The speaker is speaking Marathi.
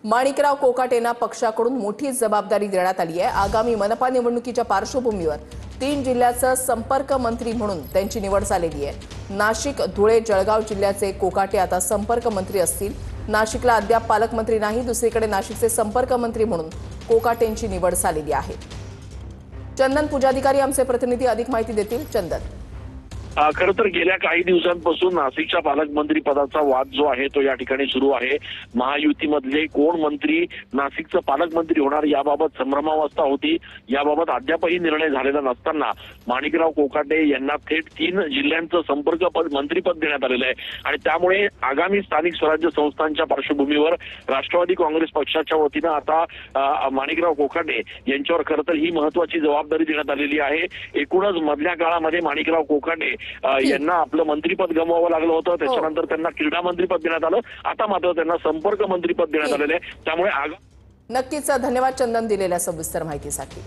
माणिकराव कोकाटेंना पक्षाकडून मोठी जबाबदारी देण्यात आली आहे। आगामी मनपा निवडणुकीच्या पार्श्वभूमीवर 3 जिल्ह्याचा संपर्क मंत्री म्हणून त्यांची निवड झालेली आहे। नाशिक, धुळे, जळगाव जिल्ह्याचे कोकाटे आता संपर्क मंत्री असतील। नाशिकला अद्याप पालकमंत्री नाही, दुसरीकडे नाशिकचे संपर्क मंत्री म्हणून कोकाटेंची निवड झालेली आहे। चंदन पुजाधिकारी आमचे प्रतिनिधी अधिक माहिती देतील। चंदन, खरं तर गेल्या काही दिवसांपासून नाशिकच्या पालकमंत्री पदाचा वाद जो आहे तो या ठिकाणी सुरू आहे। महायुतीमधले कोण मंत्री नाशिकचं पालकमंत्री होणार याबाबत संभ्रमावस्था होती। याबाबत अद्यापही निर्णय झालेला नसताना माणिकराव कोकाटे यांना थेट 3 जिल्ह्यांचं संपर्क मंत्रीपद देण्यात आलेलं आहे आणि त्यामुळे आगामी स्थानिक स्वराज्य संस्थांच्या पार्श्वभूमीवर राष्ट्रवादी काँग्रेस पक्षाच्या वतीनं आता माणिकराव कोकाटे यांच्यावर खरं तर ही महत्वाची जबाबदारी देण्यात आलेली आहे। एकूणच मधल्या काळामध्ये माणिकराव कोकाटे यांना आपलं मंत्रीपद गमवावं लागलं होतं, त्याच्यानंतर त्यांना क्रीडा मंत्रीपद देण्यात आलं, आता मात्र त्यांना संपर्क मंत्रीपद देण्यात आलेलं आहे। त्यामुळे नक्कीच धन्यवाद चंदन दिलेल्या सविस्तर माहितीसाठी।